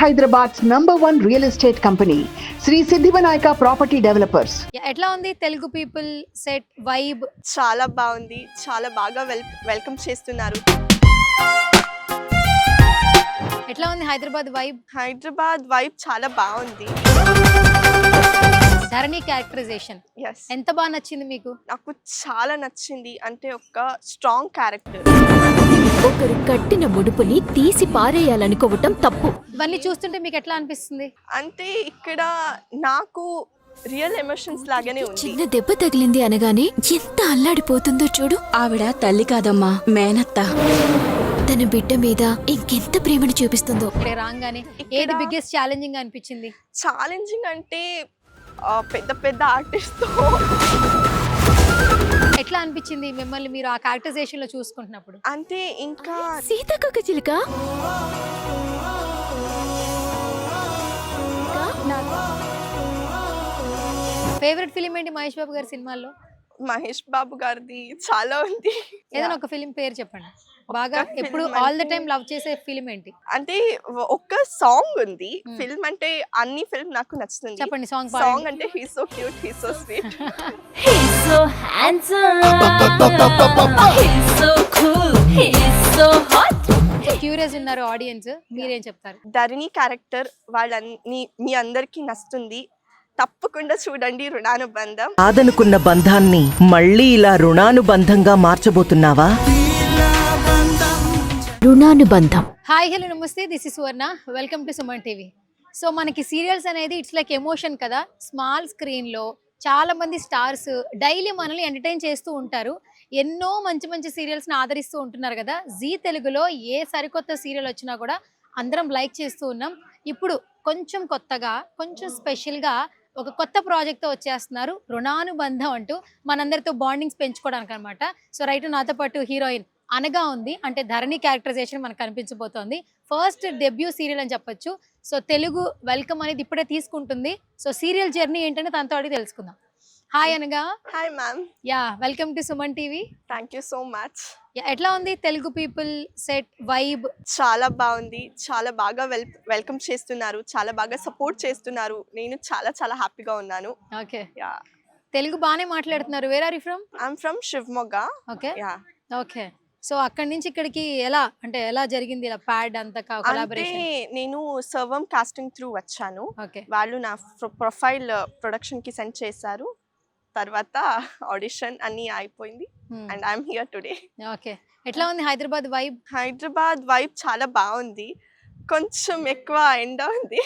Hyderabad's #1 real estate company, Sri Siddhivanayaka Property Developers. ఎట్లా ఉంది Telugu people set vibe? చాలా బాగుంది, చాలా బాగా వెల్కమ్ చేస్తున్నారు. ఎట్లా ఉంది హైదరాబాద్ వైబ్? హైదరాబాద్ వైబ్ చాలా బాగుంది. ధరణి క్యారెక్టరైజేషన్ ఎస్, ఎంత బాగా నచ్చింది మీకు? నాకు చాలా నచ్చింది. అంటే ఒక స్ట్రాంగ్ క్యారెక్టర్. ఒకరు కట్టిన ముడుపుని తీసి పారేయాలనుకోవటం తప్పు. ఇవన్నీ చూస్తుంటే మీకు ఎట్లా అనిపిస్తుంది? అంటే ఇక్కడ నాకు రియల్ ఎమోషన్స్ లాగానే ఉంది. చిన్న దెబ్బ తగిలింది అనగానే ఎంత అల్లాడిపోతుందో చూడు. ఆవిడ తల్లి కాదమ్మా, మేనత్త. తన బిడ్డ మీద ఇంకెంత ప్రేమను చూపిస్తుందో. ఇక్కడ రాగానే ఏది బిగ్గెస్ట్ ఛాలెంజింగ్ అనిపించింది? ఛాలెంజింగ్ అంటే పెద్ద పెద్ద ఆర్టిస్ట్ తో ఎట్లా అనిపించింది మిమ్మల్ని మీరు ఆ క్యారెక్టరైజేషన్ లో చూసుకుంటున్నప్పుడు? అంటే ఇంకా సీతాకొక చిలుక ఫేవరెట్ ఫిలిం ఏంటి మహేష్ బాబు గారి సినిమాల్లో? మహేష్ బాబు గారిది చాలా ఉంది. ఏదైనా ఒక ఫిలిం పేరు చెప్పండి. బాగా film ఎప్పుడు ఆల్ ద అంటే- టైం లవ్ చేసే ఫిలిం ఏంటి? అంటే ఒక్క సాంగ్ ఉంది. ఫిల్మ్ అంటే అన్ని ఫిల్మ్ నాకు నచ్చుతుంది. చెప్పండి, సాంగ్ సాంగ్ అంటే he so cute, he so sweet. He's so handsome. He's so cool. He's so hot. Curious ఉన్నారు ఆడియన్స్, మీరేం చెప్తారు? ధరణి క్యారెక్టర్ మీ అందరికి నచ్చుతుంది. తప్పకుండా చూడండి రుణానుబంధం. కాదనుకున్న బంధాన్ని మళ్ళీ ఇలా రుణానుబంధంగా మార్చబోతున్నావా? రుణానుబంధం. హాయ్ హలో నమస్తే, this is Suvarna, welcome to Suman TV. So మనకి సీరియల్స్ అనేది ఇట్స్ లైక్ ఎమోషన్ కదా. స్మాల్ స్క్రీన్లో చాలా మంది స్టార్స్ డైలీ మనల్ని ఎంటర్టైన్ చేస్తూ ఉంటారు. ఎన్నో మంచి మంచి సీరియల్స్ని ఆదరిస్తూ ఉంటున్నారు కదా. జీ తెలుగులో ఏ సరికొత్త సీరియల్ వచ్చినా కూడా అందరం లైక్ చేస్తూ ఉన్నాం. ఇప్పుడు కొంచెం కొత్తగా, కొంచెం స్పెషల్గా ఒక కొత్త ప్రాజెక్ట్తో వచ్చేస్తున్నారు, రుణానుబంధం అంటూ, మనందరితో బాండింగ్స్ పెంచుకోవడానికి అనమాట. సో రైట్, నాతో పాటు హీరోయిన్ అనగా ఉంది, అంటే ధరణి క్యారెక్టరైజేషన్ మనకు కనిపించబోతోంది. ఫస్ట్ డెబ్యూ సీరియల్ అని చెప్పొచ్చు. సో తెలుగు వెల్కమ్ అనేది ఇప్పుడే తీసుకుంటుంది. సో సీరియల్ జర్నీ ఏంటని తనతో అడిగి తెలుసుకుందాం. హాయ్ అనగా. Hi ma'am, yeah, welcome to Suman TV. Thank you so much. ఎట్లా ఉంది తెలుగు పీపుల్ సెట్ వైబ్? చాలా బాగుంది, చాలా బాగా వెల్కమ్ చేస్తున్నారు, చాలా బాగా సపోర్ట్ చేస్తున్నారు. నేను చాలా చాలా హ్యాపీగా ఉన్నాను. ఓకే, యా, తెలుగు బాగానే మాట్లాడుతున్నారు. Where are you from? I'm from Shivamogga. Okay yeah, okay. So అక్కడి నుంచి ఇక్కడికి ఎలా జరిగింది ఇలా ప్యాడ్ అంతా అంటే కొలాబరేషన్? నేను సర్వం కాస్టింగ్ త్రూ వచ్చాను. ఓకే, వాళ్ళు నా ప్రొఫైల్ ప్రొడక్షన్ కి సెండ్ చేశారు. తర్వాత ఆడిషన్ అన్ని అయిపోయింది and I'm here today. Okay. ఎట్లా ఉంది హైదరాబాద్ వైబ్? హైదరాబాద్ వైబ్ చాలా బాగుంది. కొంచెం ఎక్కువ ఎండ ఉంది.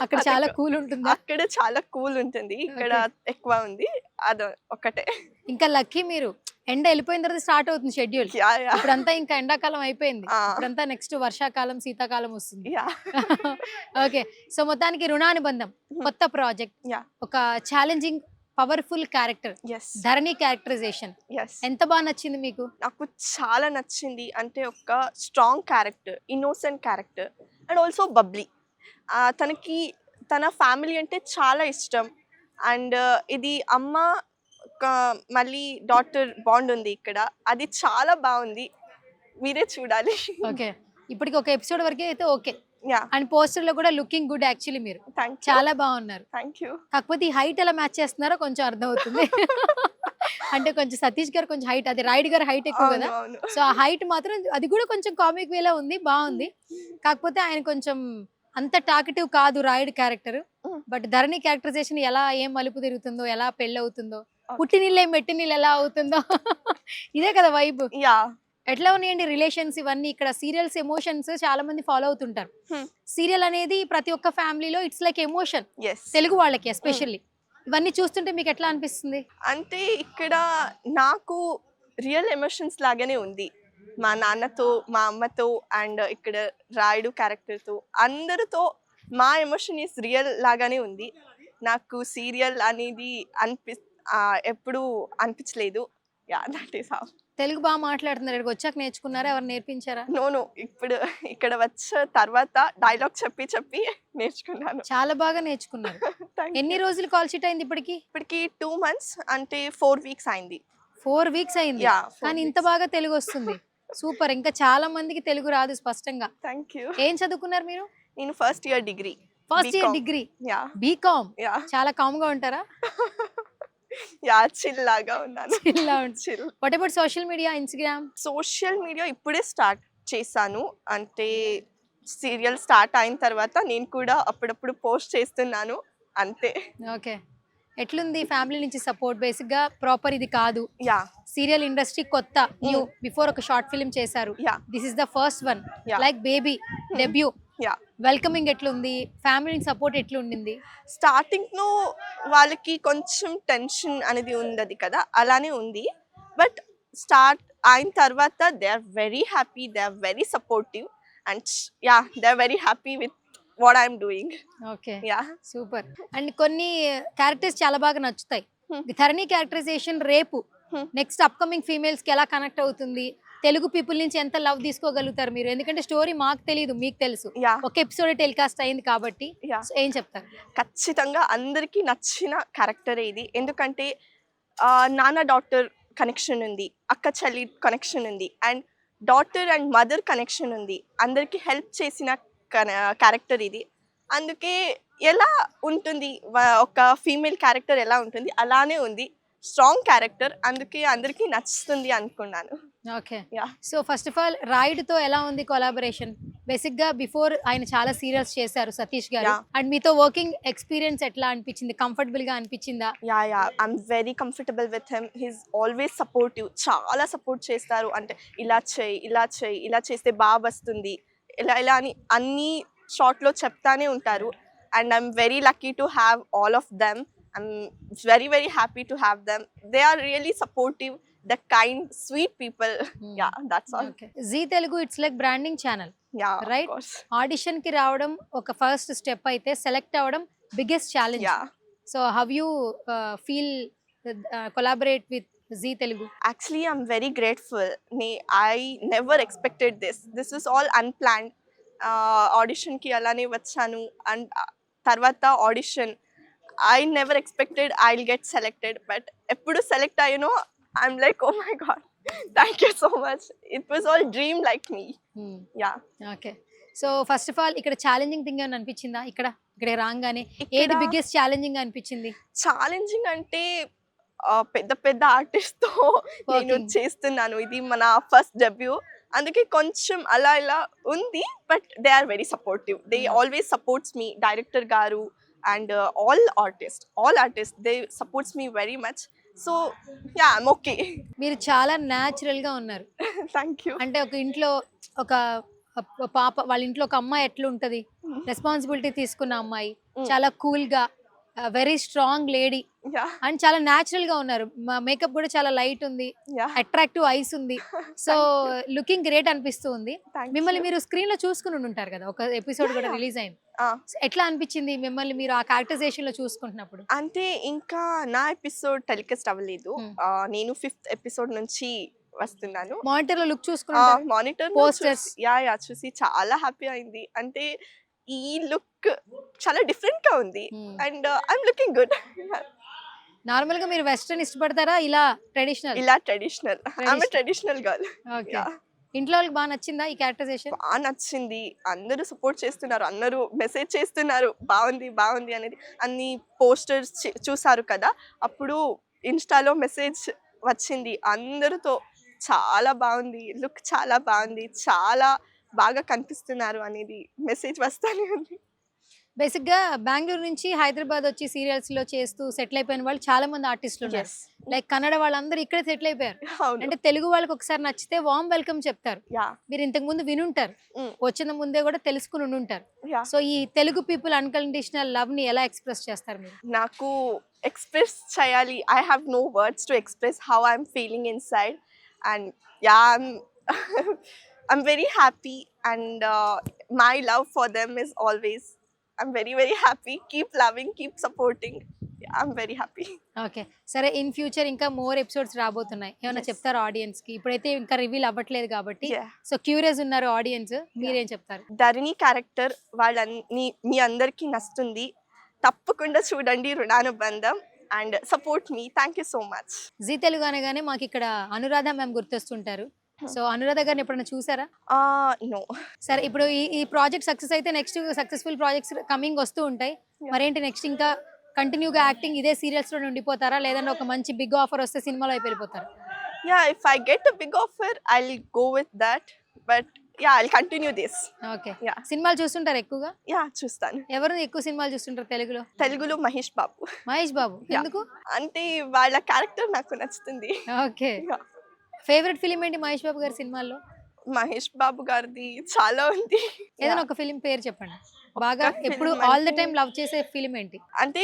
అక్కడ చాలా కూల్ ఉంటుంది. అక్కడ చాలా కూల్ ఉంటుంది, ఇక్కడ ఎక్కువ ఉంది. అది ఒకటే. ఇంకా లక్కీ మీరు, ఎండ వెళ్ళిపోయిన తర్వాత స్టార్ట్ అవుతుంది షెడ్యూల్. యా, యా, ఇప్పుడంతా ఇంకా ఎండాకాలం అయిపోయింది. ఆ. ఇప్పుడంతా నెక్స్ట్ వర్షాకాలం, శీతాకాలం వస్తుంది. యా. ఓకే. సో మొత్తానికి రుణానుబంధం కొత్త ప్రాజెక్ట్, యా, ఒక challenging powerful character, yes, Dharani characterization yes. ఎంత బాగా నచ్చింది మీకు? నాకు చాలా నచ్చింది. అంటే ఒక strong character, innocent character and also bubbly. తనకి తన ఫ్యామిలీ అంటే చాలా ఇష్టం. అండ్ ఇది అమ్మ మళ్ళీ డాటర్ బాండ్ ఉంది ఇక్కడ. అది చాలా బాగుంది, మీరే చూడాలి. ఓకే, ఇప్పటికి ఒక ఎపిసోడ్ వరకే అయితే ఓకే. యా, అండ్ పోస్టర్ లో కూడా లుకింగ్ గుడ్ యాక్చువల్లీ, మీరు థ్యాంక్ యూ, చాలా బాగున్నారు. Thank you. కాకపోతే ఈ హైట్ ఎలా మ్యాచ్ చేస్తున్నారో కొంచెం అర్థమవుతుంది. అంటే కొంచెం సతీష్ గారు కొంచెం హైట్, అది రాయుడు గారు హైట్ ఎక్కువ కదా. అవును. సో ఆ హైట్ మాత్రం అది కూడా కొంచెం కామిక్ వేలా ఉంది, బాగుంది. కాకపోతే ఆయన కొంచెం అంత టాకటివ్ కాదు Rayudu character. But Dharani characterization ఎలా, ఏం మలుపు తిరుగుతుందో, ఎలా పెళ్ళి అవుతుందో, పుట్టి నీళ్ళే మెట్టి నీళ్ళు ఎలా అవుతుందో, ఇదే కదా వైబ్. యా, ఎట్లా ఉన్నాయండి రిలేషన్స్ ఇవన్నీ? ఇక్కడ సీరియల్స్ ఎమోషన్స్ చాలా మంది ఫాలో అవుతుంటారు. సీరియల్ అనేది ప్రతి ఒక్క ఫ్యామిలీలో it's like emotion, yes. Telugu వాళ్ళకి ఎస్పెషల్లీ. ఇవన్నీ చూస్తుంటే మీకు ఎట్లా అనిపిస్తుంది? అంటే ఇక్కడ నాకు రియల్ ఎమోషన్స్ లాగానే ఉంది. మా నాన్నతో, మా అమ్మతో అండ్ ఇక్కడ రాయుడు క్యారెక్టర్తో, అందరితో మా ఎమోషన్ ఈస్ రియల్ లాగానే ఉంది. నాకు సీరియల్ అనేది ఎప్పుడు అనిపించలేదు. Yeah, that is how. Telugu బాగా మాట్లాడుతున్నారు. ఇక్కడికి వచ్చాక నేర్చుకున్నారా, ఎవరు నేర్పించారా? నో, ఇప్పుడు ఇక్కడ వచ్చిన తర్వాత డైలాగ్ చెప్పి చెప్పి నేర్చుకున్నాను. చాలా బాగా నేర్చుకున్నారు. Thank you. ఎన్ని రోజులు కాల్ షీట్ అయింది ఇప్పటికి? ఇప్పటికి 2 months, అంటే 4 weeks అయింది. 4 weeks అయింది. Yeah, 4 కానీ ఇంత weeks. బాగా తెలుగు వస్తుంది. సూపర్. ఇంకా చాలా మందికి తెలుగు రాదు స్పష్టంగా. Thank you. ఏం చదువుకున్నారు మీరు? నేను first year degree. First year degree, yeah B Com. Yeah చాలా కామ్ గా ఉంటారా? యా చిల్ లాగా ఉన్నాను. ఇలా ఉంటుంది. Chill. What about social media, Instagram? Social media ఇప్పుడే స్టార్ట్ చేశాను. అంటే సీరియల్ స్టార్ట్ అయిన తర్వాత నేను కూడా అప్పుడప్పుడు పోస్ట్ చేస్తున్నాను అంతే. ఓకే. ఎట్లుంది ఫ్యామిలీ నుంచి సపోర్ట్? బేసిక్ గా ప్రాపర్ ఇది కాదు, యా సీరియల్ ఇండస్ట్రీ కొత్త, న్యూ, బిఫోర్ ఒక షార్ట్ ఫిల్మ్ చేశారు, yeah this is the first one, Yeah. Like baby debut. Yeah welcoming ఎట్లుంది? ఫ్యామిలీ సపోర్ట్ ఎట్లుండింది? స్టార్టింగ్లో వాళ్ళకి కొంచెం టెన్షన్ అనేది ఉంది కదా, అలానే ఉంది. బట్ స్టార్ట్ అయిన తర్వాత they are very happy, they are very supportive and yeah they are very happy with what I'm doing. Okay, yeah super. And కొన్ని క్యారెక్టర్స్ చాలా బాగా నచ్చుతాయి. Hmm. ధరణి క్యారెక్టరైజేషన్ రేపు Hmm. నెక్స్ట్ అప్కమింగ్ ఫీమేల్స్ కి ఎలా connect అవుతుంది? తెలుగు పీపుల్ నుంచి ఎంత లవ్ తీసుకోగలుగుతారు మీరు? ఎందుకంటే స్టోరీ మాకు తెలియదు, మీకు తెలుసు. యా ఒక ఎపిసోడ్ టెలికాస్ట్ అయింది కాబట్టి యా So, ఏం చెప్తారు? ఖచ్చితంగా అందరికీ నచ్చిన క్యారెక్టరే ఇది. ఎందుకంటే నాన్న డాటర్ కనెక్షన్ ఉంది, అక్క చెల్లి కనెక్షన్ ఉంది, and daughter and mother connection ఉంది. అందరికీ హెల్ప్ చేసిన క్యారెక్టర్ ఇది. అందుకే ఎలా ఉంటుంది ఒక ఫీమేల్ క్యారెక్టర్ ఎలా ఉంటుంది అలానే ఉంది, స్ట్రాంగ్ క్యారెక్టర్. అందుకే అందరికీ నచ్చుతుంది అనుకున్నాను. Okay. Yeah so first of all తో ఎలా ఉంది కొలాబరేషన్? బేసిక్ గా బిఫోర్ ఆయన చాలా సీరియల్స్ చేశారు సతీష్ గారు, Yeah. అండ్ మీతో వర్కింగ్ ఎక్స్పీరియన్స్ ఎట్లా అనిపించింది? కంఫర్టబుల్ గా అనిపించిందా? Yeah I'm very comfortable with him. He's always supportive, చాలా సపోర్ట్ చేస్తారు. అంటే ఇలా చేయి, ఇలా చేయి, ఇలా చేస్తే బాగా వస్తుంది, ఇలా ఇలా అని అన్ని షార్ట్లో చెప్తానే ఉంటారు. And I'm very lucky to have all of them. I'm very very happy to have them. They are really supportive, the kind sweet people. Yeah that's all. Zee Telugu it's like branding channel, yeah Right? Audition కి రావడం ఒక first step అయితే, select అవ్వడం biggest challenge. Yeah so how you feel collaborate with Zee Telugu? Actually, I'm very grateful. I never expected this. This was all unplanned. Audition ki alane vachanu and tarvata audition. I never expected I'll get selected, but eppudu select ayano, I'm like, oh my god, thank you so much. It was all dream like me. Yeah. Okay. So first of all ఇక్కడ challenging thing ఏమైనా అనిపించిందా? ఇక్కడ రాగానే ఏది ఇక్కడ- biggest challenging అనిపించింది? Challenging అంటే పెద్ద పెద్ద ఆర్టిస్ట్తో నేను Working. చేస్తున్నాను. ఇది మన ఫస్ట్ డెబ్యూ, అందుకే కొంచెం అలా ఇలా ఉంది. But they are very supportive. They always supports me, director గారు and all artist they supports me very much. So yeah I'm okay. మీరు చాలా న్యాచురల్ గా ఉన్నారు. Thank you. అంటే ఒక ఇంట్లో ఒక పాప, వాళ్ళ ఇంట్లో ఒక అమ్మాయి ఎట్లుంటది, రెస్పాన్సిబిలిటీ తీసుకున్న అమ్మాయి, చాలా కూల్ గా, very strong lady, yeah and చాలా న్యాచురల్ గా ఉన్నారు. మేకప్ కూడా చాలా లైట్ ఉంది, యా అట్రాక్టివ్ ఐస్ ఉంది. సో లుకింగ్ గ్రేట్ అనిపిస్తూ ఉంది. థ్యాంక్ మిమ్మల్ని మీరు స్క్రీన్ లో చూసుకుని ఉంటారు కదా, ఒక ఎపిసోడ్ కూడా రిలీజ్ అయింది. So, ఎట్లా అనిపించింది మిమ్మల్ని మీరు ఆ క్యారెక్టరైజేషన్ లో చూసుకుంటున్నప్పుడు? అంటే ఇంకా నా ఎపిసోడ్ టెలికాస్ట్ అవ్వలేదు. నేను 5th ఎపిసోడ్ నుంచి వస్తున్నాను. మానిటర్ లో లుక్ చూసుకుని మానిటర్ Posters. యా చూసి చాలా హ్యాపీ అయింది. అంటే ఈ లుక్ చాలా డిఫరెంట్ గా ఉంది and I'm looking good. Normal గా మీరు వెస్టర్న్ ఇష్టపడతారా ఇలా ట్రెడిషనల్? ఇలా traditional, I'm traditional girl. Okay. ఇంట్లో వాళ్ళకి బాగా నచ్చిందా ఈ క్యారెక్టరైజేషన్? బాగా నచ్చింది, అందరూ సపోర్ట్ చేస్తున్నారు, అందరూ మెసేజ్ చేస్తున్నారు బాగుంది బాగుంది అనేది. అన్ని పోస్టర్స్ చూసారు కదా, అప్పుడు ఇన్స్టాలో మెసేజ్ వచ్చింది అందరితో, చాలా బాగుంది, లుక్ చాలా బాగుంది, చాలా బాగా కనిపిస్తున్నారు అనేది మెసేజ్ వస్తానే ఉంది. బేసిక్ గా బెంగళూరు నుంచి హైదరాబాద్ వచ్చి సీరియల్స్ లో చేస్తూ సెటిల్ అయిపోయిన వాళ్ళు చాలా మంది ఆర్టిస్టులు ఉన్నారు. Yes. లైక్ కన్నడ వాళ్ళందరూ ఇక్కడే సెటిల్ అయిపోయారు. అవును. అంటే తెలుగు వాళ్ళకి ఒకసారి నచ్చితే వామ్ వెల్కమ్ చెప్తారు. యా మీరు ఇంతకు ముందు వినుంటారు, వచ్చిన ముందే కూడా తెలుసుకుని ఉంటారు. యా సో ఈ తెలుగు పీపుల్ అన్కండిషనల్ లవ్ ని ఎలా ఎక్స్ప్రెస్ చేస్తారు మీరు? నాకు ఎక్స్ప్రెస్ చేయాలి, I have no words to express how I'm feeling inside. And yeah I'm very happy and my love for them is always, I'm very very happy. Keep loving, keep supporting. I'm very happy. Okay, సరే. In future ఇంకా more episodes రాబోతున్నాయి, ఏమైనా చెప్తారు audience కి? ఇప్పుడైతే ఇంకా reveal అవ్వట్లేదు కాబట్టి, సో క్యూరియస్ ఉన్నారు ఆడియన్స్, మీరేం చెప్తారు? ధరణి క్యారెక్టర్ మీ అందరికీ నచ్చుతుంది, తప్పకుండా చూడండి Runanubandham and support me. Thank you so much. Zee Telugu అనగానే మాకు ఇక్కడ అనురాధ మ్యామ్ గుర్తొస్తుంటారు. సో అనురాధ గారిని ఎప్పుడైనా చూసారా? నో. సరే, ఇప్పుడు ఈ ప్రాజెక్ట్ సక్సెస్ అయితే నెక్స్ట్ సక్సెస్ఫుల్ ప్రాజెక్ట్స్ కమింగ్ వస్తూ ఉంటాయి. మరేంటి నెక్స్ట్ ఇంకా కంటిన్యూగా యాక్టింగ్ ఇదే సీరియల్స్ లో ఉండిపోతారా, లేదంటే ఒక మంచి బిగ్ ఆఫర్ వస్తే సినిమాలో అయిపోయి వెళ్ళిపోతారా? If I get a big offer, I'll go with that. But I'll continue this. Okay. Yeah. సినిమాలు చూస్తుంటారు ఎక్కువగా? చూస్తాను. ఎవరు ఎక్కువ సినిమాలు చూస్తుంటారు తెలుగులో? తెలుగులో మహేష్ బాబు. మహేష్ బాబు. ఎందుకు? అంటే వాళ్ళ క్యారెక్టర్ నాకు నచ్చుతుంది. ఓకే. Yeah. ఫేవరెట్ ఫిలిం ఏంటి మహేష్ బాబు గారి సినిమాల్లో? మహేష్ బాబు గారిది చాలా ఉంది. ఏదైనా ఒక ఫిలిం పేరు చెప్పండి. బాగా film ఎప్పుడు ఆల్ ద అంటే- టైం లవ్ చేసే ఫిలిం ఏంటి? అంటే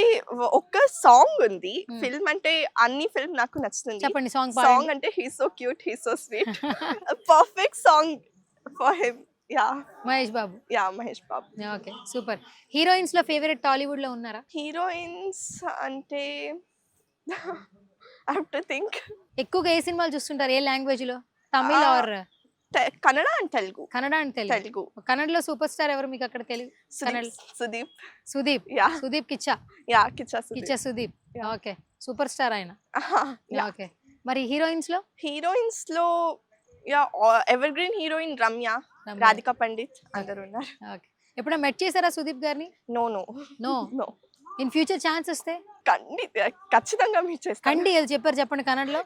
ఒక సాంగ్ ఉంది. ఫిల్మ్ అంటే అన్ని ఫిల్మ్ నాకు నచ్చుతుంది. చెప్పండి, సాంగ్ సాంగ్ పాడండి. అంటే he so cute, he so sweet. Perfect song for him. Mahesh Babu. Mahesh Babu. Okay, super. Heroines లో ఫేవరెట్ టాలీవుడ్ లో ఉన్నారా? హీరోయిన్స్ అంటే ఐ హావ్ టు థింక్. ఎక్కువగా ఏ సినిమాలు చూస్తుంటారు? ఏ లాంగ్వేజ్ లో? Tamil or Kannada and Telugu. Kannada and Telugu. Telugu. కన్నడలో సూపర్ స్టార్ ఎవరు మీకు అక్కడ? Telugu Kannada Sudeep. Sudeep. Yeah. Sudeep Kiccha. Kiccha Kiccha Sudeep. Yeah. Okay, super star ఆయన. Yeah. ఓకే, మరి హీరోయిన్స్ లో? హీరోయిన్స్ లో evergreen heroine Ramya, Ramya. Radhika Pandit అందరు ఉన్నారు. ఓకే. ఎప్పుడైనా మెట్ చేశారా సుదీప్ గారిని? No no. In future chance వస్తే ಖచ్చితంగా మీట్ చేస్తాను. కండి అది చెప్పారు, చెప్పండి కన్నడలో.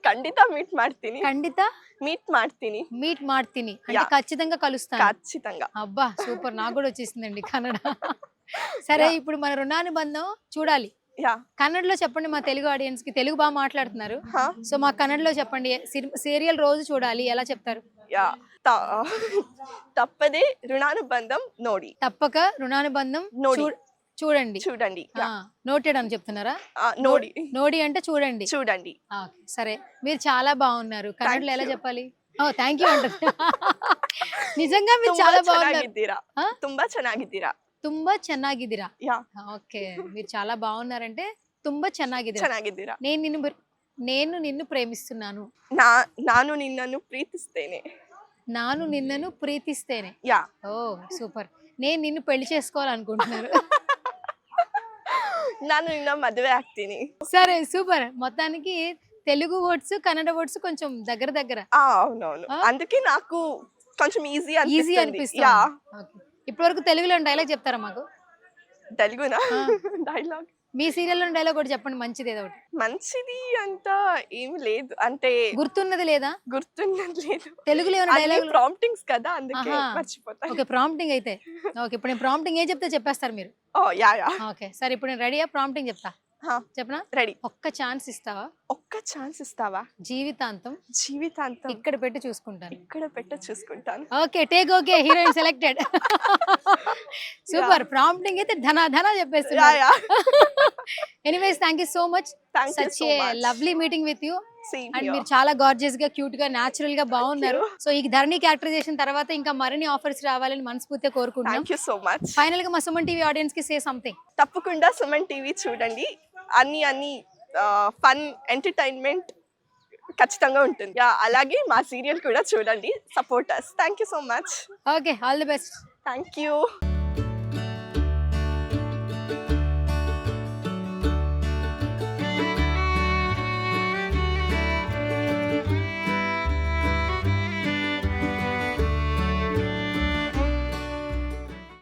ಖಂಡಿತ ಮೀಟ್ ಮಾಡ್ತೀನಿ. ఖండిత మీట్ ಮಾಡ್ತೀನಿ. మీట్ ಮಾಡ್ತೀನಿ అంటే Yeah. ఖచ్చితంగా కలుస్తాను. ఖచ్చితంగా. అబ్బా సూపర్, నాకు కూడా వచ్చేసిందండి కన్నడ. సరే, ఇప్పుడు మన రుణానుబంధం చూడాలి. కన్నడలో చెప్పండి మా తెలుగు ఆడియన్స్ కి. తెలుగు బాగా మాట్లాడుతున్నారు, సో మా కన్నడలో చెప్పండి. సీరియల్ రోజు చూడాలి, ఎలా చెప్తారు? తప్పదే రుణానుబంధం నోడి. తప్పక రుణానుబంధం నోడి. చూడండి. నోటెడ్ అని చెప్తున్నారా? నోడి. నోడి అంటే చూడండి. ఓకే, సరే. మీరు చాలా బాగున్నారు. కన్నడలో ఎలా చెప్పాలి? థ్యాంక్ యూ అంటుంది. నిజంగా మీరు చాలా బాగున్నారు. ತುಂಬಾ ಚೆನ್ನಾಗಿದ್ದೀರಾ. తుంబా చెన్నాగిదిరా. ఓకే, మీరు చాలా బాగున్నారంటే తుంబా చెన్నాగిదిరా. నేను నిన్ను ప్రేమిస్తున్నాను. ನಾನು ನಿನ್ನನ್ನು ಪ್ರೀತಿಸ್ತೇನೆ. నాను నిన్నను ప్రీతిస్తేనే. ఓ సూపర్. నేను నిన్ను పెళ్లి చేసుకోవాలనుకుంటున్నారు. ನಾನು ನಿನ್ನ ಮದುವೆ ಆಗ್ತೀನಿ. సరే, సూపర్. మొత్తానికి తెలుగు వర్డ్స్ కన్నడ వర్డ్స్ కొంచెం దగ్గర. అవునవును, అందుకే నాకు కొంచెం ఈజీ అనిపిస్తుంది. ఇప్పటి వరకు తెలుగులో డైలాగ్ చెప్తారా మాకు? తెలుగునా? డైలాగ్ మీ సీరియల్లో డైలాగ్ కూడా చెప్పండి, మంచిది ఏదో ఒకటి. మంచిది అంతా ఏమి లేదు, అంటే గుర్తున్నది లేదా? గుర్తున్నది లేదు. తెలుగులో ఏమైనా డైలాగ్? ప్రాంప్టింగ్స్ కదా, అందుకే మర్చిపోతాను. ఓకే, ప్రాంప్టింగ్ అయితే. ఓకే, ఇప్పుడు నేను ప్రాంప్టింగ్ ఏం చెప్తే చెప్పేస్తారు మీరు? ఓకే, సరే. ఇప్పుడు నేను రెడీయా? ప్రాంప్టింగ్ చెప్తా, చెప్పనా? రెడీ. ఒక్క ఛాన్స్ ఇస్తావా? ఒక్క ఛాన్స్ ఇస్తావా? జీవితాంతం ఇక్కడ పెట్టి చూసుకుంటాను. Okay, take okay. Heroine selected. Super. Prompting అయితే ధనా చెప్పేస్తున్నా. Anyways, thank you so much. Such a lovely meeting with you. And మీరు చాలా గార్జియస్ గా, క్యూట్ గా, న్యాచురల్ గా బాగున్నారు. సో ఈ ధరణి క్యారెక్టరైజేషన్ తర్వాత ఇంకా మరిన్ని ఆఫర్స్ రావాలని మనస్ఫూర్తిగా కోరుకుంటున్నాం. Thank you so much. ఫైనల్ గా మా సుమన్ టీవీ ఆడియన్స్ కి సే సంథింగ్. తప్పకుండా సుమన్ టీవీ చూడండి. అన్ని ఫన్ ఎంటర్టైన్మెంట్ ఖచ్చితంగా ఉంటుంది. అలాగే మా సీరియల్ కూడా చూడండి. Supporters. Thank you so much. Okay, all the best. Thank you.